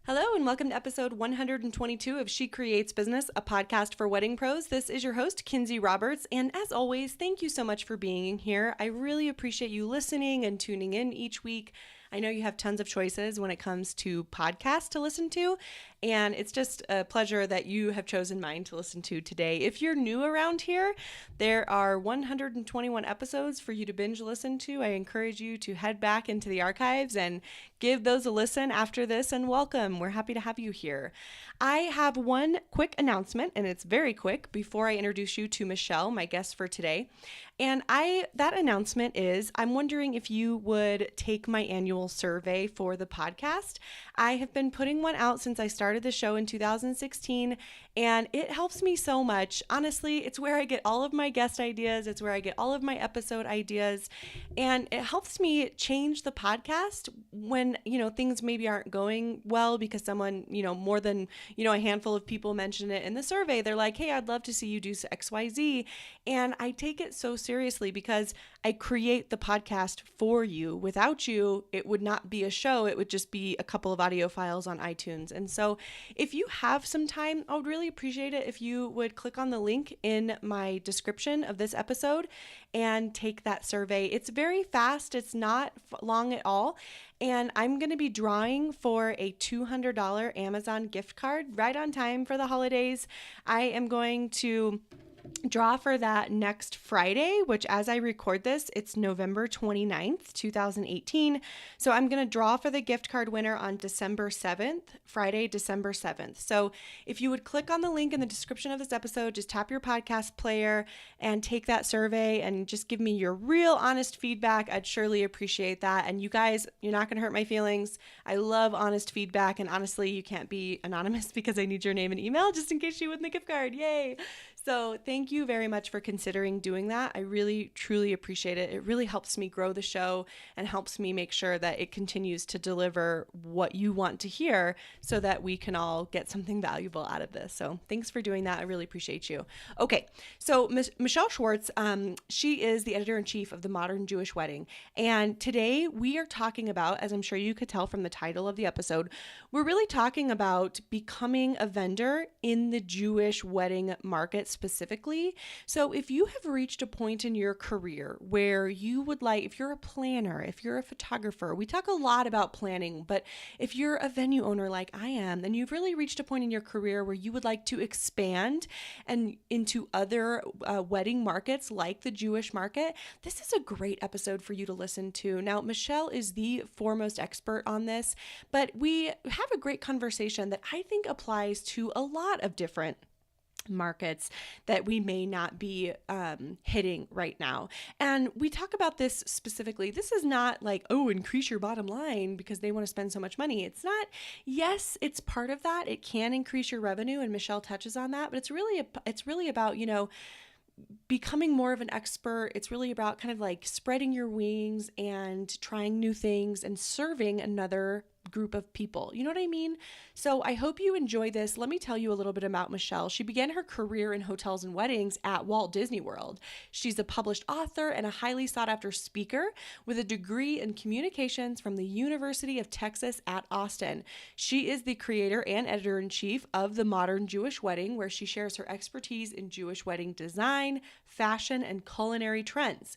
Hello and welcome to episode 122 of She Creates Business, a podcast for wedding pros. This is your host, Kinsey Roberts, and as always, thank you so much for being here. I really appreciate you listening and tuning in each week. I know you have tons of choices when it comes to podcasts to listen to, and it's just a pleasure that you have chosen mine to listen to today. If you're new around here, there are 121 episodes for you to binge listen to. I encourage you to head back into the archives and give those a listen after this, and welcome. We're happy to have you here. I have one quick announcement, and it's very quick before I introduce you to Michele, my guest for today. And that announcement is, I'm wondering if you would take my annual survey for the podcast. I have been putting one out since I started the show in 2016, and it helps me so much. Honestly, it's where I get all of my guest ideas. It's where I get all of my episode ideas, and it helps me change the podcast when, things maybe aren't going well because someone, more than, a handful of people mention it in the survey. They're like, hey, I'd love to see you do XYZ. And I take it so seriously because I create the podcast for you. Without you, it would not be a show. It would just be a couple of audio files on iTunes. And so if you have some time, I would really appreciate it if you would click on the link in my description of this episode and take that survey. It's very fast. It's not long at all. And I'm going to be drawing for a $200 Amazon gift card right on time for the holidays. I am going to draw for that next Friday, which as I record this, it's November 29th, 2018. So I'm going to draw for the gift card winner on December 7th, Friday, December 7th. So if you would click on the link in the description of this episode, just tap your podcast player and take that survey and just give me your real honest feedback. I'd surely appreciate that. And you guys, you're not going to hurt my feelings. I love honest feedback. And honestly, you can't be anonymous because I need your name and email just in case you win the gift card. Yay. So thank you very much for considering doing that. I really, truly appreciate it. It really helps me grow the show and helps me make sure that it continues to deliver what you want to hear so that we can all get something valuable out of this. So thanks for doing that. I really appreciate you. Okay, so Michele Schwartz, she is the editor-in-chief of The Modern Jewish Wedding. And today we are talking about, as I'm sure you could tell from the title of the episode, we're really talking about becoming a vendor in the Jewish wedding market specifically. So if you have reached a point in your career where you would like, if you're a planner, if you're a photographer, we talk a lot about planning, but if you're a venue owner like I am, then you've really reached a point in your career where you would like to expand and into other wedding markets like the Jewish market, this is a great episode for you to listen to. Now, Michele is the foremost expert on this, but we have a great conversation that I think applies to a lot of different markets that we may not be hitting right now. And we talk about this specifically. This is not like, oh, increase your bottom line because they want to spend so much money. It's not. Yes, it's part of that. It can increase your revenue, and Michele touches on that, but it's really about, becoming more of an expert. It's really about kind of like spreading your wings and trying new things and serving another group of people. You know what I mean? So I hope you enjoy this. Let me tell you a little bit about Michele. She began her career in hotels and weddings at Walt Disney World. She's a published author and a highly sought after speaker with a degree in communications from the University of Texas at Austin. She is the creator and editor-in-chief of The Modern Jewish Wedding, where she shares her expertise in Jewish wedding design, fashion, and culinary trends.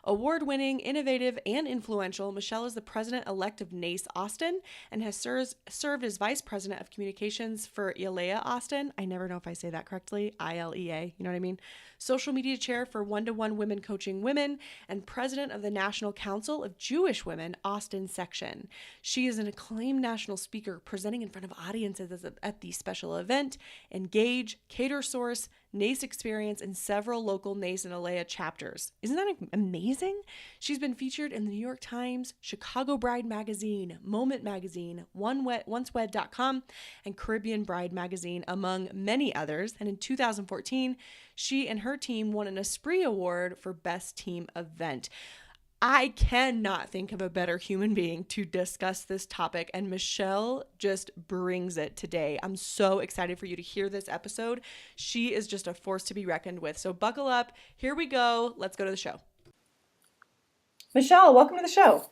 Award-winning, innovative, and influential, Michele is the president-elect of NACE Austin and has served as vice president of communications for ILEA Austin. I never know if I say that correctly. ILEA, you know what I mean? Social media chair for One-to-One Women Coaching Women, and president of the National Council of Jewish Women Austin section. She is an acclaimed national speaker presenting in front of audiences at the special event, Engage, Cater Source, NACE Experience, and several local NACE and ILEA chapters. Isn't that amazing? She's been featured in the New York Times, Chicago Bride Magazine, Moment Magazine, OnceWed.com, and Caribbean Bride Magazine, among many others. And in 2014, she and her team won an Esprit Award for Best Team Event. I cannot think of a better human being to discuss this topic, and Michele just brings it today. I'm so excited for you to hear this episode. She is just a force to be reckoned with. So buckle up. Here we go. Let's go to the show. Michele, welcome to the show.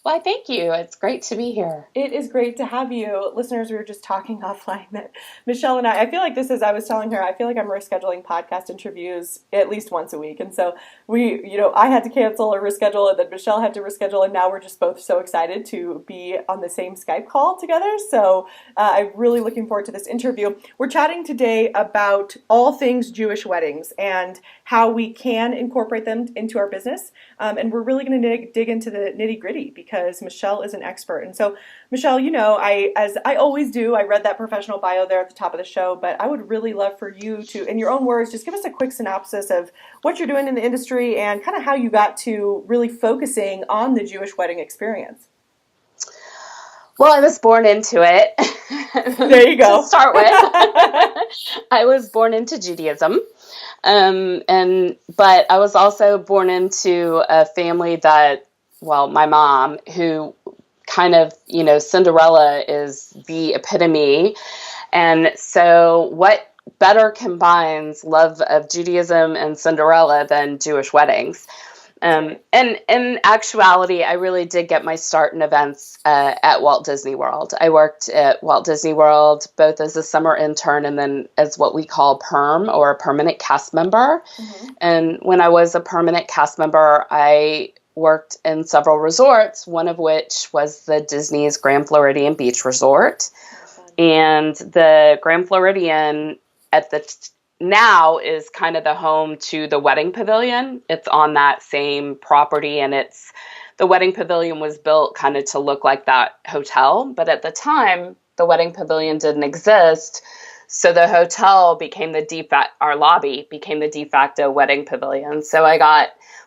Why, thank you. It's great to be here. It is great to have you. Listeners, we were just talking offline that Michelle and I feel like this is, I was telling her, I feel like I'm rescheduling podcast interviews at least once a week. And so I had to cancel or reschedule, and then Michelle had to reschedule, and now we're just both so excited to be on the same Skype call together. So I'm really looking forward to this interview. We're chatting today about all things Jewish weddings and how we can incorporate them into our business. And we're really going to dig into the nitty gritty because Michelle is an expert. And so, Michelle, as I always do, I read that professional bio there at the top of the show, but I would really love for you to, in your own words, just give us a quick synopsis of what you're doing in the industry and kind of how you got to really focusing on the Jewish wedding experience. Well, I was born into it. There you go. To start with, I was born into Judaism. But I was also born into a family that, my mom, who kind of, Cinderella is the epitome. And so what better combines love of Judaism and Cinderella than Jewish weddings? And in actuality, I really did get my start in events at Walt Disney World. I worked at Walt Disney World both as a summer intern and then as what we call PERM, or a permanent cast member. Mm-hmm. And when I was a permanent cast member, I worked in several resorts, one of which was the Disney's Grand Floridian Beach Resort. And the Grand Floridian now is kind of the home to the Wedding Pavilion. It's on that same property, and the Wedding Pavilion was built kind of to look like that hotel. But at the time, the Wedding Pavilion didn't exist. So the hotel became our lobby became the de facto Wedding Pavilion. So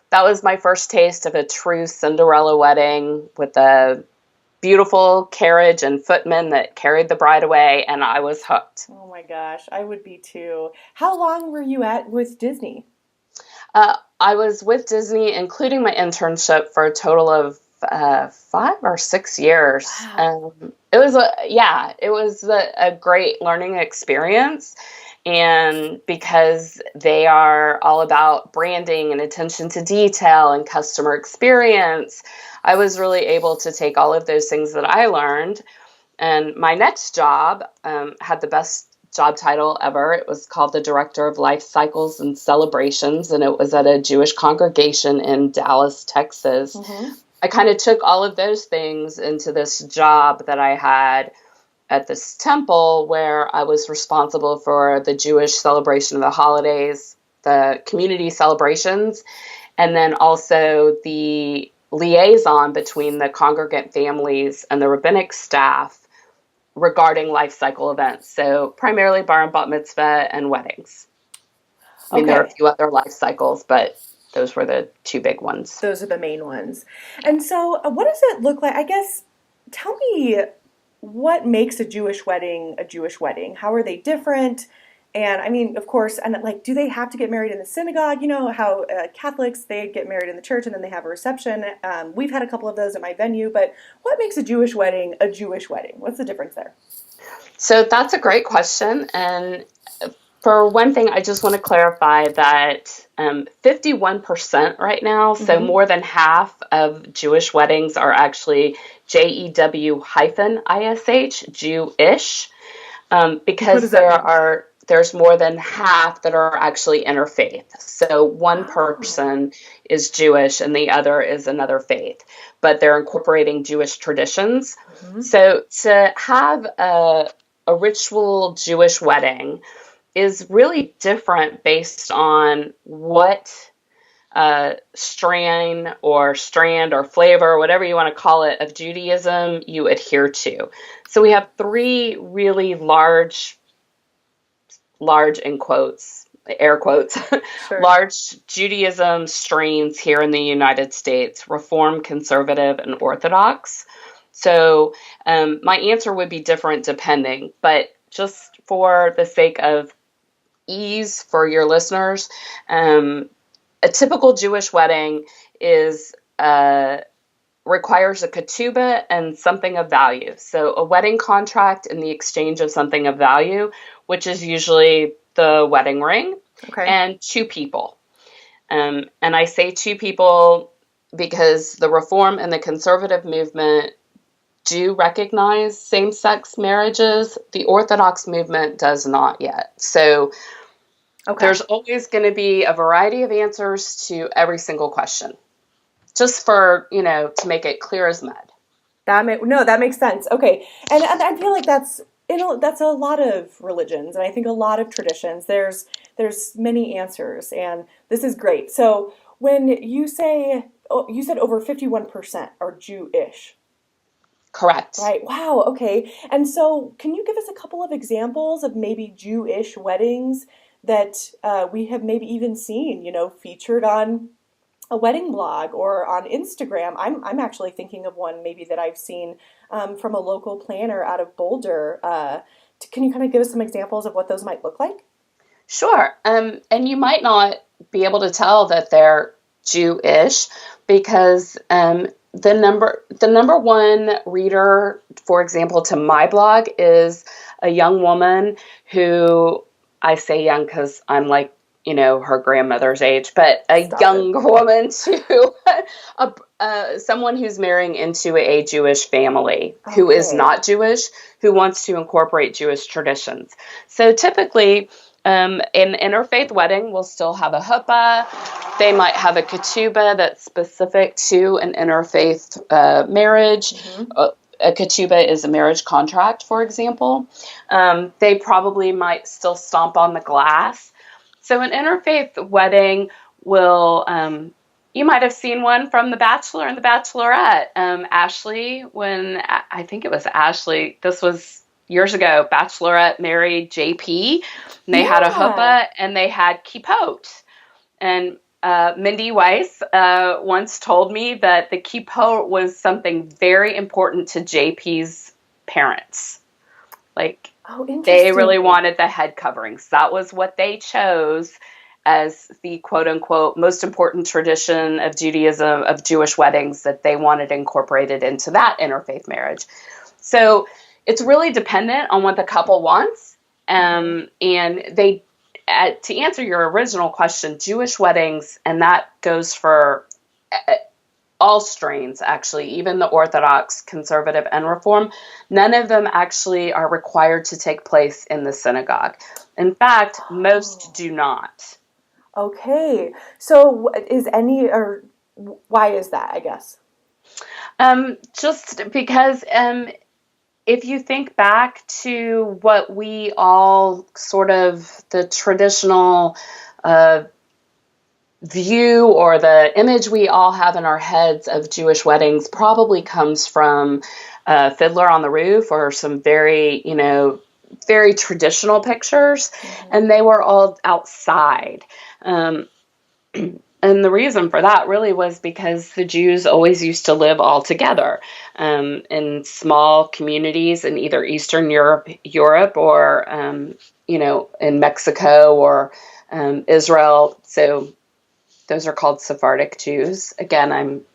that was my first taste of a true Cinderella wedding with a beautiful carriage and footmen that carried the bride away, and I was hooked. Oh my gosh, I would be too. How long were you with Disney? I was with Disney, including my internship, for a total of 5 or 6 years. Wow. It was a great learning experience. And because they are all about branding and attention to detail and customer experience, I was really able to take all of those things that I learned. And my next job had the best job title ever. It was called the Director of Life Cycles and Celebrations, and it was at a Jewish congregation in Dallas, Texas. Mm-hmm. I kind of took all of those things into this job that I had at this temple, where I was responsible for the Jewish celebration of the holidays, the community celebrations, and then also the liaison between the congregant families and the rabbinic staff regarding life cycle events. So primarily bar and bat mitzvah and weddings. I mean, there are a few other life cycles, but those were the two big ones. Those are the main ones. And so what does it look like? I guess, tell me, what makes a Jewish wedding a Jewish wedding? How are they different? And I mean, of course, and do they have to get married in the synagogue? You know how Catholics, they get married in the church and then they have a reception. We've had a couple of those at my venue, but what makes a Jewish wedding a Jewish wedding? What's the difference there? So that's a great question. And for one thing, I just want to clarify that 51% right now, mm-hmm. so more than half of Jewish weddings are actually JEW-ISH, Jewish, because there's more than half that are actually interfaith. So one person is Jewish and the other is another faith, but they're incorporating Jewish traditions. Mm-hmm. So to have a ritual Jewish wedding is really different based on what strand or flavor, whatever you want to call it, of Judaism you adhere to. So we have 3 really large in quotes, air quotes, sure. large Judaism strains here in the United States: Reform, Conservative, and Orthodox. So my answer would be different depending, but just for the sake of ease for your listeners, a typical Jewish wedding requires a ketubah and something of value. So a wedding contract in the exchange of something of value, which is usually the wedding ring, and 2 people. And I say 2 people because the Reform and the Conservative movement do recognize same-sex marriages. The Orthodox movement does not yet. So there's always going to be a variety of answers to every single question, just for, to make it clear as mud. That makes sense. Okay. And I feel like that's a lot of religions, and I think a lot of traditions. There's many answers, and this is great. So when you said over 51% are Jewish. Correct. Right. Wow. Okay. And so can you give us a couple of examples of maybe Jewish weddings that we have maybe even seen, featured on a wedding blog or on Instagram? I'm actually thinking of one maybe that I've seen from a local planner out of Boulder. Can you kind of give us some examples of what those might look like? Sure. And you might not be able to tell that they're Jewish because the number one reader, for example, to my blog is a young woman who, I say young because I'm like, her grandmother's age, but young woman to someone who's marrying into a Jewish family who is not Jewish, who wants to incorporate Jewish traditions. So typically, an interfaith wedding will still have a huppah. They might have a ketubah that's specific to an interfaith marriage. Mm-hmm. A ketubah is a marriage contract, for example. They probably might still stomp on the glass. So an interfaith wedding will, you might have seen one from The Bachelor and The Bachelorette. Ashley, I think it was Ashley, this was years ago, Bachelorette married JP. And they had a huppah and they had kippot. And Mindy Weiss once told me that the kippot was something very important to JP's parents. Like, they really wanted the head coverings. That was what they chose as the quote-unquote most important tradition of Judaism, of Jewish weddings, that they wanted incorporated into that interfaith marriage. So it's really dependent on what the couple wants. And they, to answer your original question, Jewish weddings, and that goes for all strains, actually, even the Orthodox, Conservative, and Reform, none of them actually are required to take place in the synagogue. In fact, most do not. Okay. So why is that, I guess? Just because if you think back to what we all sort of, the traditional view or the image we all have in our heads of Jewish weddings probably comes from Fiddler on the Roof or some very, very traditional pictures. Mm-hmm. And they were all outside. And the reason for that really was because the Jews always used to live all together in small communities in either Eastern Europe or, in Mexico or Israel. So those are called Sephardic Jews. Again, I'm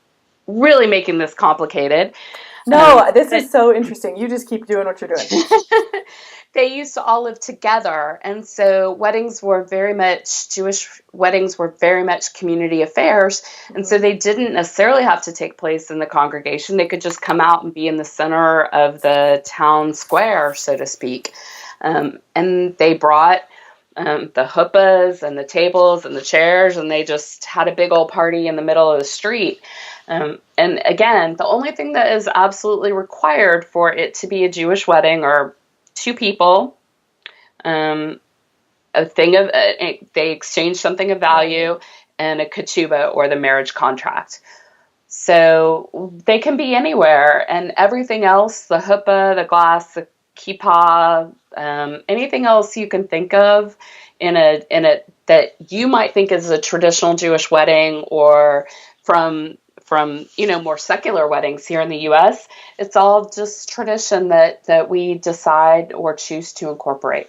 really making this complicated. No, this is so interesting. You just keep doing what you're doing. They used to all live together. And so Jewish weddings were very much community affairs. Mm-hmm. And so they didn't necessarily have to take place in the congregation. They could just come out and be in the center of the town square, so to speak. And they brought the huppahs and the tables and the chairs, and they just had a big old party in the middle of the street. And again, the only thing that is absolutely required for it to be a Jewish wedding are two people, they exchange something of value, and a ketubah or the marriage contract. So they can be anywhere, and everything else, the huppah, the glass, the kippah, anything else you can think of in a that you might think is a traditional Jewish wedding, or from more secular weddings here in the U.S., it's all just tradition that we decide or choose to incorporate.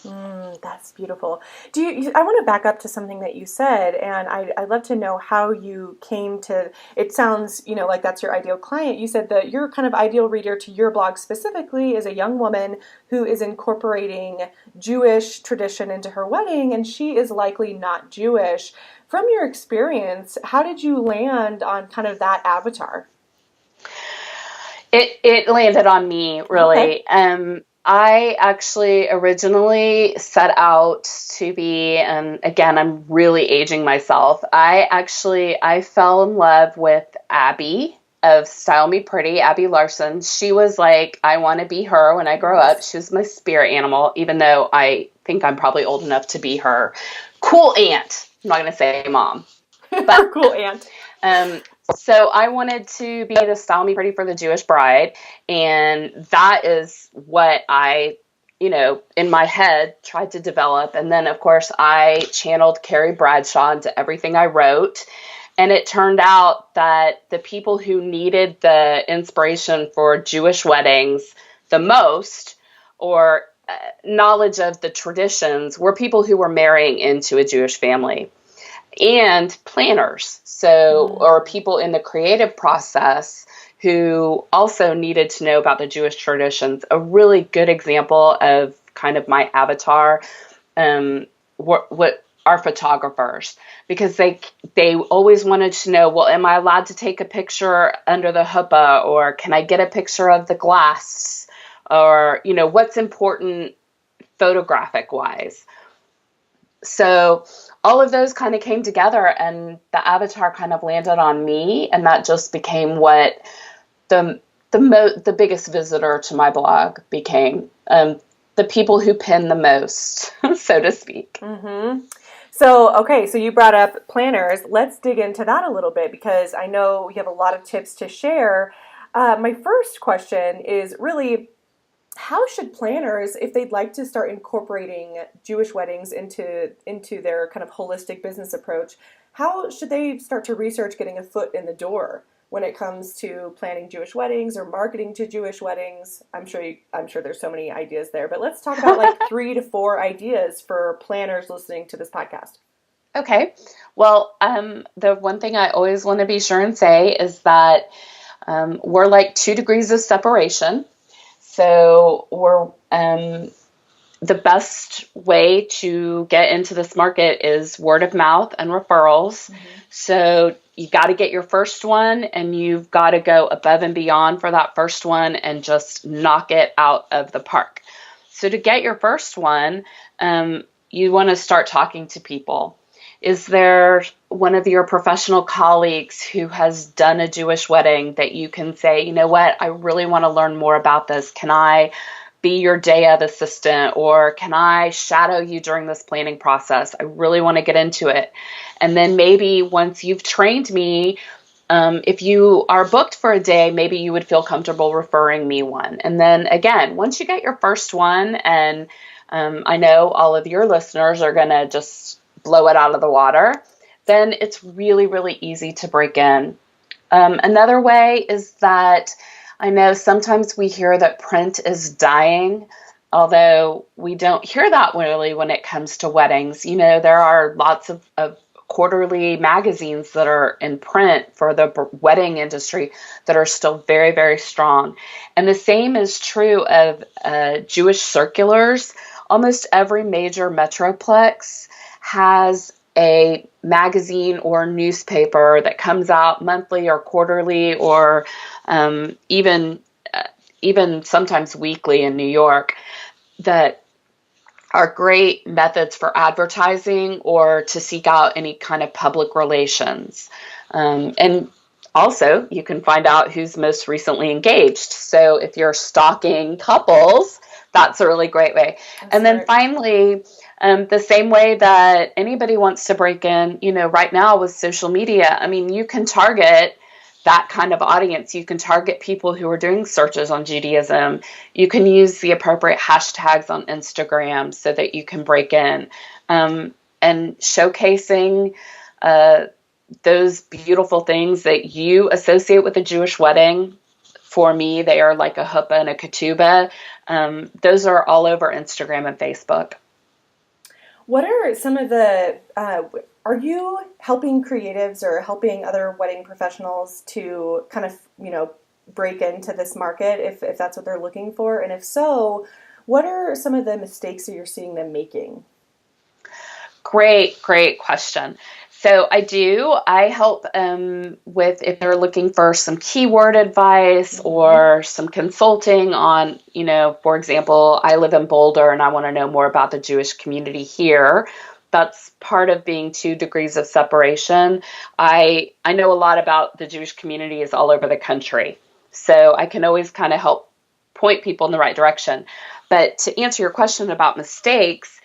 That's beautiful. I want to back up to something that you said, and I'd love to know how you came to, it sounds, like that's your ideal client. You said that your kind of ideal reader to your blog specifically is a young woman who is incorporating Jewish tradition into her wedding, and she is likely not Jewish. from your experience, how did you land on kind of that avatar? It landed on me, really. Okay. I actually originally set out to be, and again, I'm really aging myself. I fell in love with Abby of Style Me Pretty, Abby Larson. She was like, I want to be her when I grow up. She was my spirit animal, even though I think I'm probably old enough to be her cool aunt. I'm not going to say mom, but Cool aunt. so I wanted to be the Style Me Pretty for the Jewish bride, and that is what I, in my head tried to develop. And then, of course, I channeled Carrie Bradshaw into everything I wrote. And it turned out that the people who needed the inspiration for Jewish weddings the most, or knowledge of the traditions, were people who were marrying into a Jewish family. And planners, or people in the creative process who also needed to know about the Jewish traditions. A really good example of kind of my avatar, what are photographers, because they always wanted to know, well, am I allowed to take a picture under the huppah, or can I get a picture of the glass, or what's important photographic wise. So all of those kind of came together, and the avatar kind of landed on me, and that just became what the biggest visitor to my blog became. The people who pin the most, so to speak. Mm-hmm. So you brought up planners. Let's dig into that a little bit, because I know you have a lot of tips to share. My first question is really, how should planners, if they'd like to start incorporating Jewish weddings into their kind of holistic business approach, how should they start to research getting a foot in the door when it comes to planning Jewish weddings or marketing to Jewish weddings? I'm sure there's so many ideas there, but let's talk about like 3 to 4 ideas for planners listening to this podcast. Okay. Well, the one thing I always want to be sure and say is that we're like 2 degrees of separation. So we're the best way to get into this market is word of mouth and referrals. Mm-hmm. So you got to get your first one, and you've got to go above and beyond for that first one and just knock it out of the park. So to get your first one, you want to start talking to people. Is there one of your professional colleagues who has done a Jewish wedding that you can say, you know what, I really want to learn more about this. Can I be your day of assistant, or can I shadow you during this planning process? I really want to get into it. And then maybe once you've trained me, if you are booked for a day, maybe you would feel comfortable referring me one. And then again, once you get your first one, and I know all of your listeners are going to just blow it out of the water, then it's really, really easy to break in. Another way is that I know sometimes we hear that print is dying, although we don't hear that really when it comes to weddings. There are lots of quarterly magazines that are in print for the wedding industry that are still very, very strong. And the same is true of Jewish circulars. Almost every major metroplex has a magazine or newspaper that comes out monthly or quarterly, or even sometimes weekly in New York, that are great methods for advertising or to seek out any kind of public relations. And also, you can find out who's most recently engaged. So if you're stalking couples, that's a really great way. That's and then right. Finally, the same way that anybody wants to break in, right now with social media, you can target that kind of audience. You can target people who are doing searches on Judaism. You can use the appropriate hashtags on Instagram so that you can break in. And showcasing those beautiful things that you associate with a Jewish wedding. For me, they are like a huppah and a ketubah. Those are all over Instagram and Facebook. What are some of the, are you helping creatives or helping other wedding professionals to kind of, break into this market if that's what they're looking for? And if so, what are some of the mistakes that you're seeing them making? Great question. So I do. I help with if they're looking for some keyword advice or some consulting on, for example, I live in Boulder and I want to know more about the Jewish community here. That's part of being 2 degrees of separation. I know a lot about the Jewish communities all over the country. So I can always kind of help point people in the right direction. But to answer your question about mistakes,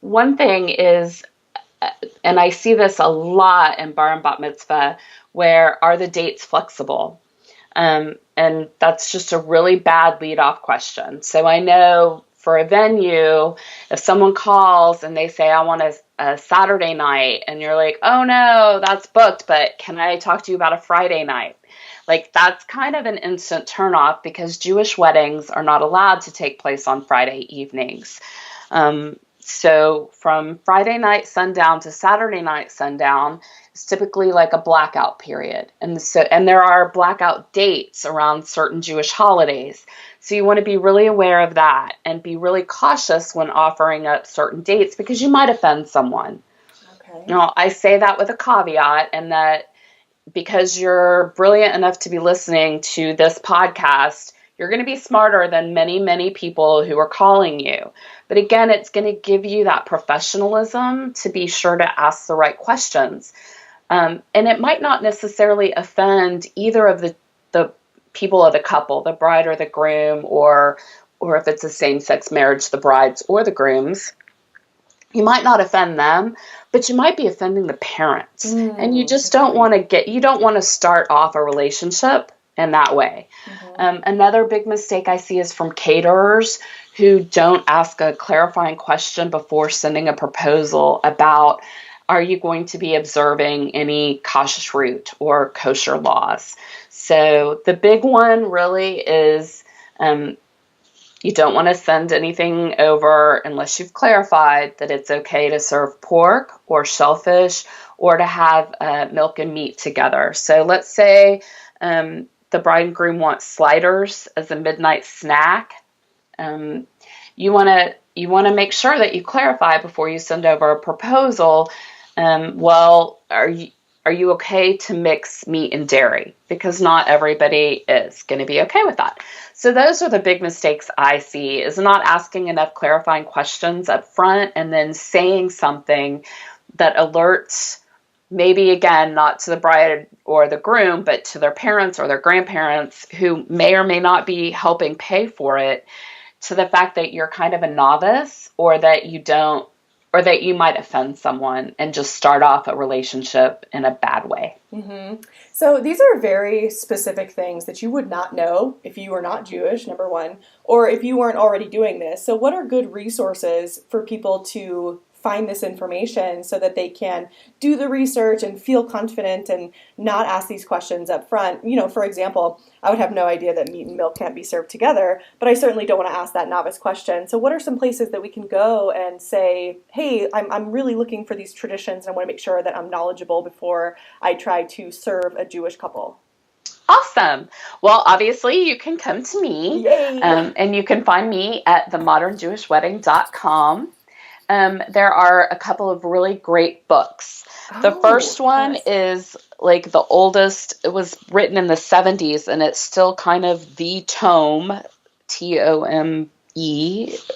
one thing is, and I see this a lot in bar and bat mitzvah, where are the dates flexible? And that's just a really bad lead-off question. So I know for a venue, if someone calls and they say, I want a Saturday night, and you're like, oh no, that's booked, but can I talk to you about a Friday night? Like, that's kind of an instant turnoff because Jewish weddings are not allowed to take place on Friday evenings. So from Friday night sundown to Saturday night sundown is typically like a blackout period. And there are blackout dates around certain Jewish holidays. So you want to be really aware of that and be really cautious when offering up certain dates because you might offend someone. Okay. Now, I say that with a caveat, and that because you're brilliant enough to be listening to this podcast, you're going to be smarter than many, many people who are calling you. But again, it's going to give you that professionalism to be sure to ask the right questions. And it might not necessarily offend either of the people of the couple, the bride or the groom, or if it's a same-sex marriage, the brides or the grooms. You might not offend them, but you might be offending the parents. And you just don't want to start off a relationship in that way. Another big mistake I see is from caterers who don't ask a clarifying question before sending a proposal about, are you going to be observing any kashrut or kosher laws? So the big one really is you don't want to send anything over unless you've clarified that it's okay to serve pork or shellfish or to have milk and meat together. So let's say the bride and groom want sliders as a midnight snack. You want to make sure that you clarify before you send over a proposal. Well, are you okay to mix meat and dairy? Because not everybody is going to be okay with that. So those are the big mistakes I see, is not asking enough clarifying questions up front and then saying something that alerts, maybe again, not to the bride or the groom, but to their parents or their grandparents who may or may not be helping pay for it, to the fact that you're kind of a novice, or that you might offend someone and just start off a relationship in a bad way. So these are very specific things that you would not know if you were not Jewish, number one, or if you weren't already doing this. So what are good resources for people to find this information so that they can do the research and feel confident and not ask these questions up front? For example, I would have no idea that meat and milk can't be served together, but I certainly don't want to ask that novice question. So what are some places that we can go and say, hey, I'm really looking for these traditions and I want to make sure that I'm knowledgeable before I try to serve a Jewish couple? Awesome. Well, obviously you can come to me. Yay. And you can find me at themodernjewishwedding.com. There are a couple of really great books. The first one is like the oldest. It was written in the 70s, and it's still kind of the tome, Tome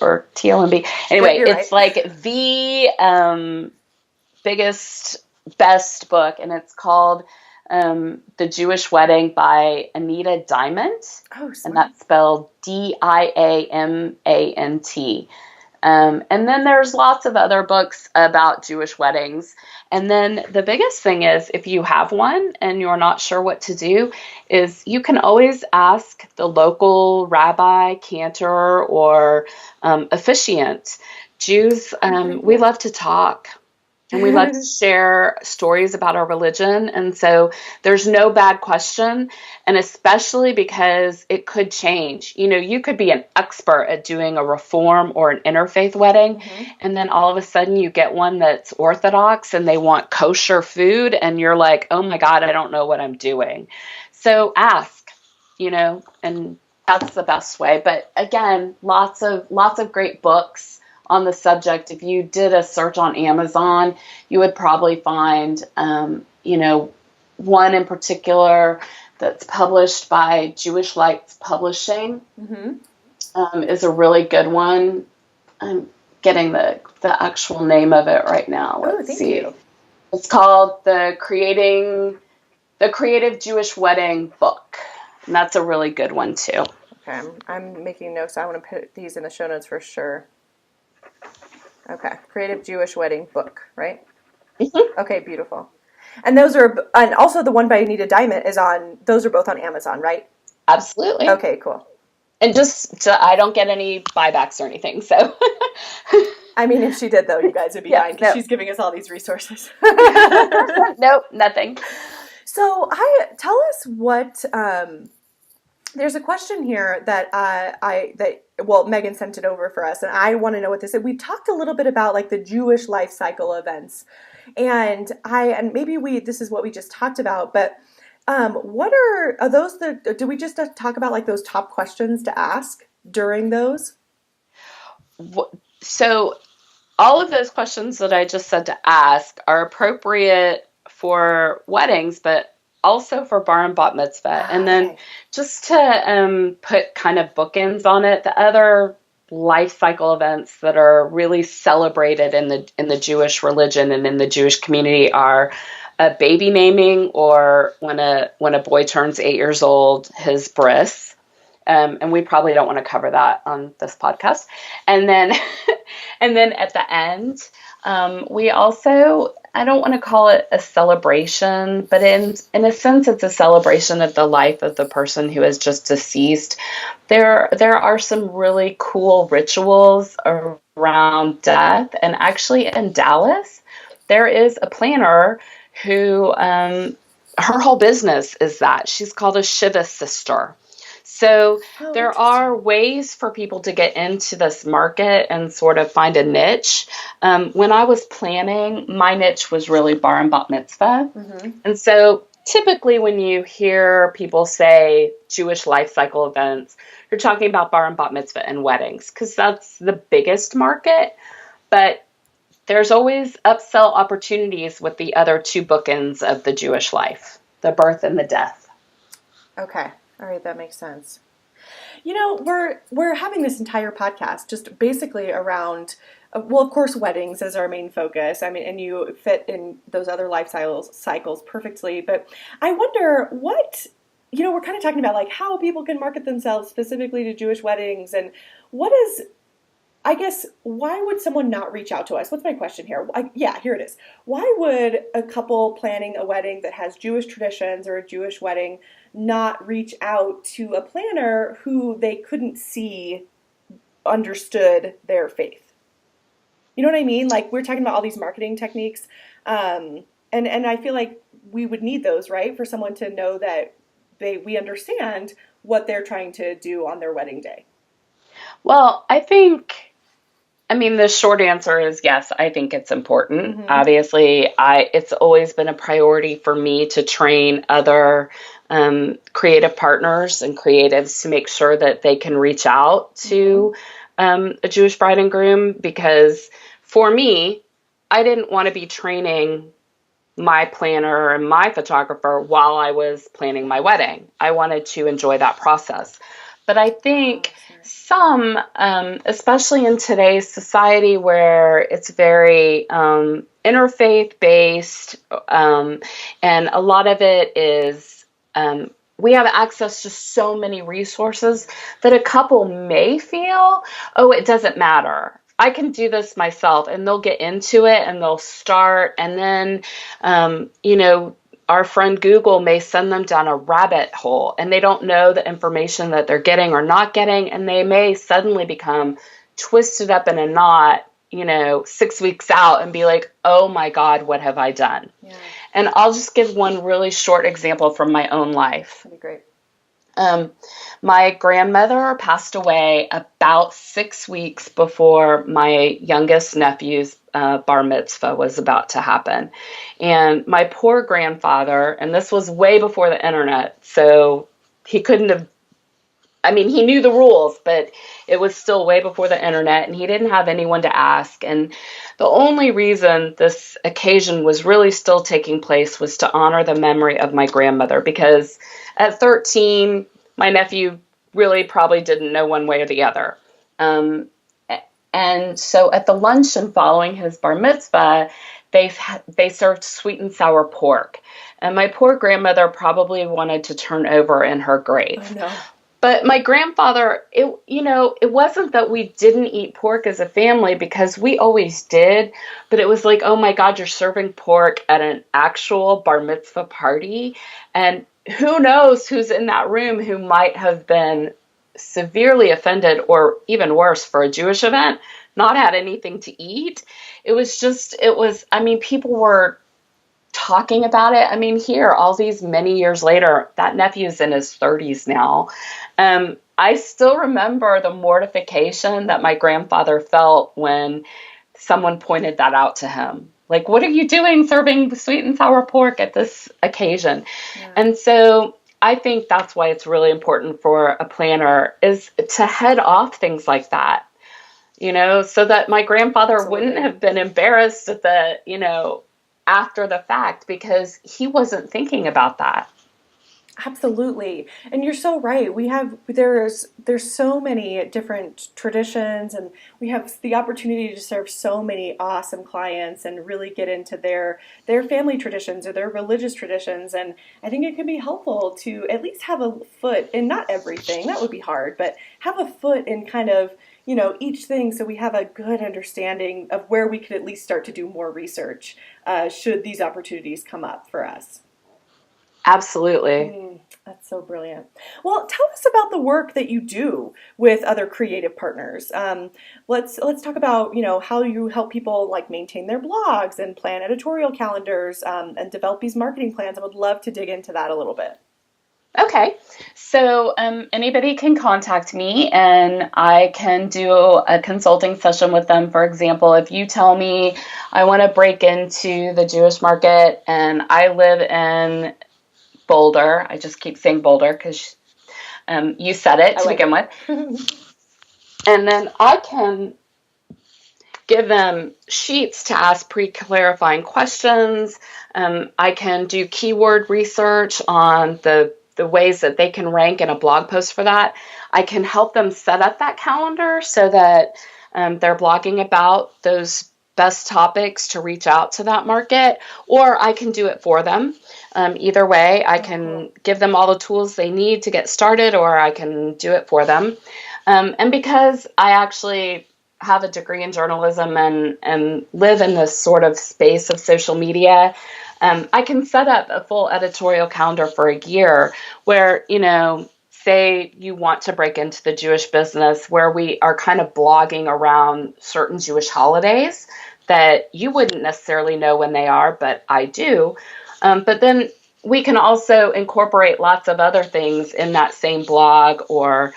or TOMB. Anyway, it's right. Like the biggest, best book, and it's called The Jewish Wedding by Anita Diamant. And that's spelled Diamant. And then there's lots of other books about Jewish weddings. And then the biggest thing is, if you have one and you're not sure what to do, is you can always ask the local rabbi, cantor, or officiant. Jews, we love to talk. And we love to share stories about our religion. And so there's no bad question. And especially because it could change. You could be an expert at doing a reform or an interfaith wedding. And then all of a sudden you get one that's Orthodox and they want kosher food. And you're like, oh my God, I don't know what I'm doing. So ask, and that's the best way. But again, lots of great books on the subject, if you did a search on Amazon, you would probably find, one in particular that's published by Jewish Lights Publishing. Is a really good one. I'm getting the actual name of it right now. Let's see. You. It's called the Creative Jewish Wedding Book. And that's a really good one too. Okay, I'm making notes. I want to put these in the show notes for sure. Okay, Creative Jewish Wedding Book, right? Mm-hmm. Okay, beautiful. And those are, and also the one by Anita Diamond those are both on Amazon, right? Absolutely. Okay, cool. And I don't get any buybacks or anything, so. I mean, if she did, though, you guys would be fine, because she's giving us all these resources. Nope, nothing. So, tell us what, there's a question here that Megan sent it over for us, and I want to know what this is. We talked a little bit about, like, the Jewish life cycle events, and maybe this is what we just talked about, but what are those, do we just talk about, like, those top questions to ask during those? So all of those questions that I just said to ask are appropriate for weddings, but also for bar and bat mitzvah. And then just to put kind of bookends on it, the other life cycle events that are really celebrated in the Jewish religion and in the Jewish community are a baby naming, or when a boy turns 8 years old, his bris. And we probably don't want to cover that on this podcast. And then at the end, we also, I don't want to call it a celebration, but in a sense, it's a celebration of the life of the person who is just deceased. There are some really cool rituals around death. And actually in Dallas, there is a planner who, her whole business is that. She's called a Shiva sister. So there are ways for people to get into this market and sort of find a niche. When I was planning, my niche was really bar and bat mitzvah. Mm-hmm. And so typically when you hear people say Jewish life cycle events, you're talking about bar and bat mitzvah and weddings, because that's the biggest market. But there's always upsell opportunities with the other two bookends of the Jewish life, the birth and the death. Okay. All right, that makes sense. You know, we're having this entire podcast just basically around, well, of course, weddings is our main focus. I mean, and you fit in those other life cycles perfectly. But I wonder what, we're kind of talking about like how people can market themselves specifically to Jewish weddings, and why would someone not reach out to us? What's my question here? Here it is. Why would a couple planning a wedding that has Jewish traditions or a Jewish wedding not reach out to a planner who they couldn't see understood their faith? You know what I mean? Like, we're talking about all these marketing techniques. And I feel like we would need those, right? For someone to know that we understand what they're trying to do on their wedding day. Well, the short answer is yes, I think it's important. Mm-hmm. Obviously, it's always been a priority for me to train other creative partners and creatives to make sure that they can reach out to a Jewish bride and groom, because for me, I didn't want to be training my planner and my photographer while I was planning my wedding. I wanted to enjoy that process. But I think some, especially in today's society where it's very interfaith based, and a lot of it is, we have access to so many resources that a couple may feel, it doesn't matter. I can do this myself, and they'll get into it and they'll start, and then, our friend Google may send them down a rabbit hole, and they don't know the information that they're getting or not getting, and they may suddenly become twisted up in a knot, 6 weeks out and be like, oh my God, what have I done? Yeah. And I'll just give one really short example from my own life. That'd be great. My grandmother passed away about 6 weeks before my youngest nephew's bar mitzvah was about to happen. And my poor grandfather, and this was way before the internet, so he couldn't have I mean, he knew the rules, but it was still way before the internet, and he didn't have anyone to ask. And the only reason this occasion was really still taking place was to honor the memory of my grandmother, because at 13, my nephew really probably didn't know one way or the other. Um, and so at the luncheon following his bar mitzvah, they served sweet and sour pork. And my poor grandmother probably wanted to turn over in her grave. Oh, no. But my grandfather, it wasn't that we didn't eat pork as a family, because we always did. But it was like, oh my God, you're serving pork at an actual bar mitzvah party. And who knows who's in that room who might have been severely offended, or even worse, for a Jewish event, not had anything to eat. I mean, people were talking about it. I mean, here, all these many years later, that nephew's in his 30s now. I still remember the mortification that my grandfather felt when someone pointed that out to him. Like, what are you doing serving sweet and sour pork at this occasion? Yeah. And so I think that's why it's really important for a planner is to head off things like that, so that my grandfather Absolutely. Wouldn't have been embarrassed at after the fact, because he wasn't thinking about that. Absolutely. And you're so right. There's so many different traditions, and we have the opportunity to serve so many awesome clients and really get into their family traditions or their religious traditions. And I think it can be helpful to at least have a foot in, not everything, that would be hard, but have a foot in kind of, each thing, so we have a good understanding of where we could at least start to do more research should these opportunities come up for us. Absolutely. That's so brilliant. Well, tell us about the work that you do with other creative partners. Let's talk about, how you help people like maintain their blogs and plan editorial calendars and develop these marketing plans. I would love to dig into that a little bit. Okay, so anybody can contact me, and I can do a consulting session with them. For example, if you tell me I want to break into the Jewish market and I live in Boulder, I just keep saying Boulder because you said it to begin with, and then I can give them sheets to ask pre-clarifying questions. I can do keyword research on the ways that they can rank in a blog post for that. I can help them set up that calendar so that they're blogging about those best topics to reach out to that market, or I can do it for them. Either way, I can give them all the tools they need to get started, or I can do it for them. And because I actually have a degree in journalism and live in this sort of space of social media, I can set up a full editorial calendar for a year where, say you want to break into the Jewish business, where we are kind of blogging around certain Jewish holidays that you wouldn't necessarily know when they are, but I do. But then we can also incorporate lots of other things in that same blog, or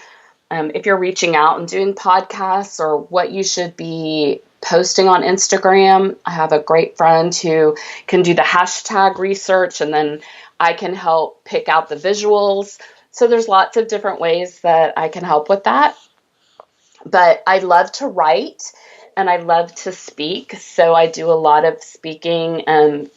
if you're reaching out and doing podcasts, or what you should be posting on Instagram. I have a great friend who can do the hashtag research, and then I can help pick out the visuals. So there's lots of different ways that I can help with that. But I love to write and I love to speak. So I do a lot of speaking, and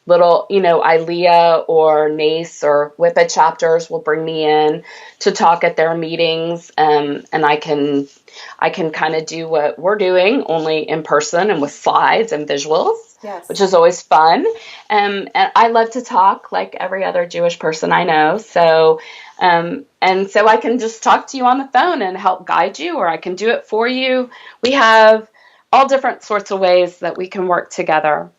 little, ILEA or NACE or WIPA chapters will bring me in to talk at their meetings. And I can kind of do what we're doing, only in person and with slides and visuals, yes, which is always fun. And I love to talk like every other Jewish person I know. So, and so I can just talk to you on the phone and help guide you, or I can do it for you. We have all different sorts of ways that we can work together.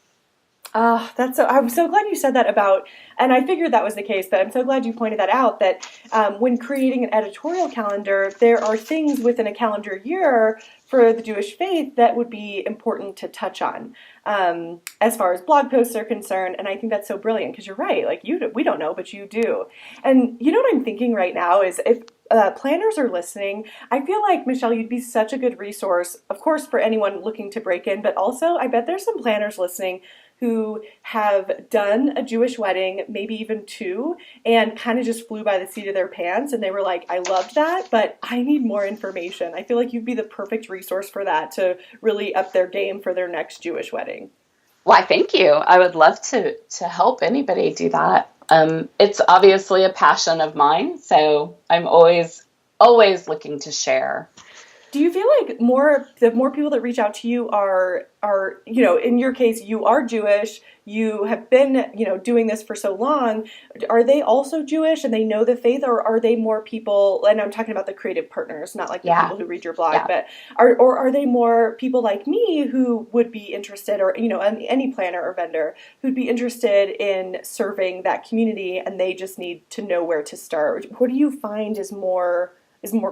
I'm so glad you said that about, and I figured that was the case, but I'm so glad you pointed that out, that when creating an editorial calendar, there are things within a calendar year for the Jewish faith that would be important to touch on as far as blog posts are concerned. And I think that's so brilliant, because you're right, like we don't know, but you do. And you know what I'm thinking right now is, if planners are listening, I feel like, Michele, you'd be such a good resource, of course, for anyone looking to break in, but also I bet there's some planners listening who have done a Jewish wedding, maybe even two, and kind of just flew by the seat of their pants. And they were like, I loved that, but I need more information. I feel like you'd be the perfect resource for that to really up their game for their next Jewish wedding. Why, thank you. I would love to help anybody do that. It's obviously a passion of mine, so I'm always looking to share. Do you feel like the more people that reach out to you are, in your case, you are Jewish, you have been, doing this for so long. Are they also Jewish and they know the faith, or are they more people, and I'm talking about the creative partners, not like the people who read your blog, but are they more people like me who would be interested, or, any planner or vendor who'd be interested in serving that community and they just need to know where to start? What do you find is more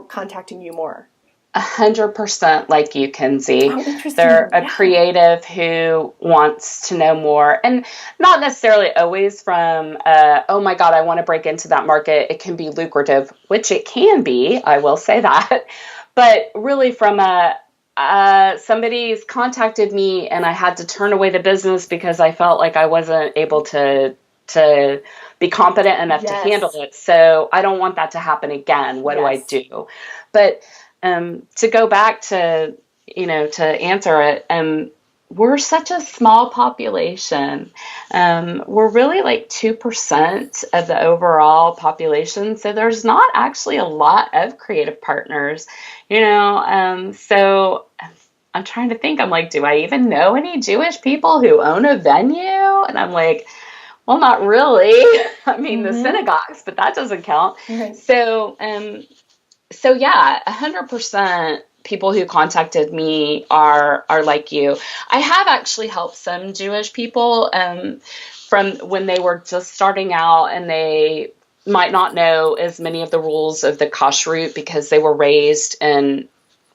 contacting you more? 100% like you, Kinsey. Oh, interesting. They're a creative who wants to know more, and not necessarily always from, oh my God, I want to break into that market. It can be lucrative, which it can be. I will say that, but really from somebody's contacted me and I had to turn away the business because I felt like I wasn't able to be competent enough to handle it. So I don't want that to happen again. What do I do? But to go back to, to answer it, we're such a small population. We're really like 2% of the overall population. So there's not actually a lot of creative partners, so I'm trying to think, I'm like, do I even know any Jewish people who own a venue? And I'm like, well, not really. I mean, the synagogues, but that doesn't count. Right. So yeah, 100% people who contacted me are like you. I have actually helped some Jewish people from when they were just starting out, and they might not know as many of the rules of the kashrut because they were raised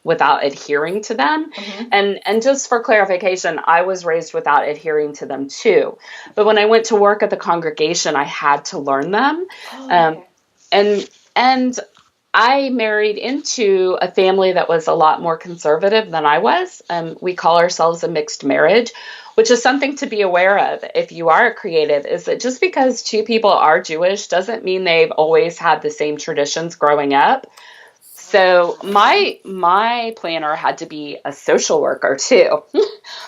without adhering to them. And just for clarification, I was raised without adhering to them too. But when I went to work at the congregation, I had to learn them. And I married into a family that was a lot more conservative than I was. We call ourselves a mixed marriage, which is something to be aware of if you are a creative, is that just because two people are Jewish doesn't mean they've always had the same traditions growing up. So my planner had to be a social worker too,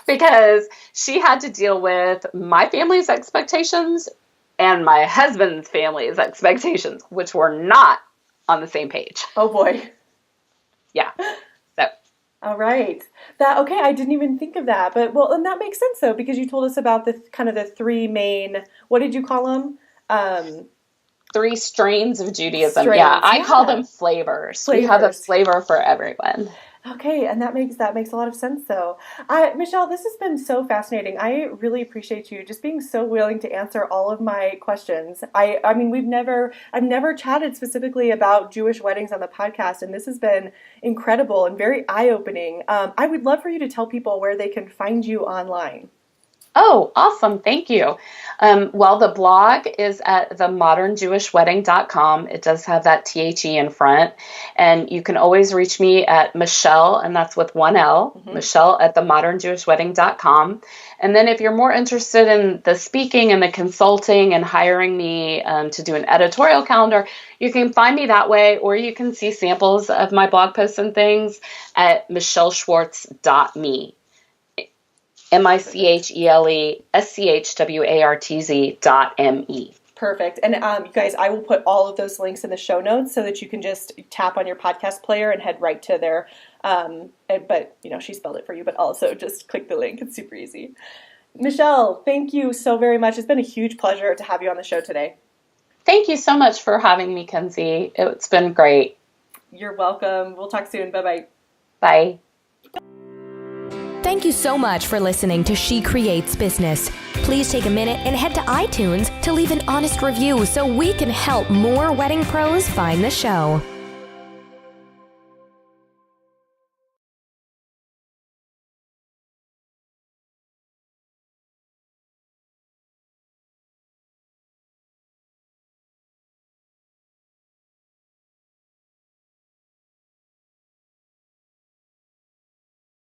because she had to deal with my family's expectations and my husband's family's expectations, which were not on the same page. Oh boy. Yeah. So. All right. Okay. I didn't even think of that, and that makes sense though, because you told us about the kind of the three main, what did you call them? 3 strains of Judaism. I call them flavors. We have a flavor for everyone. Okay, and that makes a lot of sense though. Michele, this has been so fascinating. I really appreciate you just being so willing to answer all of my questions. I mean, I've never chatted specifically about Jewish weddings on the podcast, and this has been incredible and very eye-opening. I would love for you to tell people where they can find you online. Oh, awesome. Thank you. Well, the blog is at themodernjewishwedding.com. It does have that THE in front. And you can always reach me at Michele, and that's with one L, Michele at themodernjewishwedding.com. And then if you're more interested in the speaking and the consulting and hiring me to do an editorial calendar, you can find me that way, or you can see samples of my blog posts and things at michelleschwartz.me. MICHELESCHWARTZ.me. Perfect. And you guys, I will put all of those links in the show notes so that you can just tap on your podcast player and head right to there. But, she spelled it for you, but also just click the link. It's super easy. Michele, thank you so very much. It's been a huge pleasure to have you on the show today. Thank you so much for having me, Kinsey. It's been great. You're welcome. We'll talk soon. Bye-bye. Bye. Thank you so much for listening to She Creates Business. Please take a minute and head to iTunes to leave an honest review so we can help more wedding pros find the show.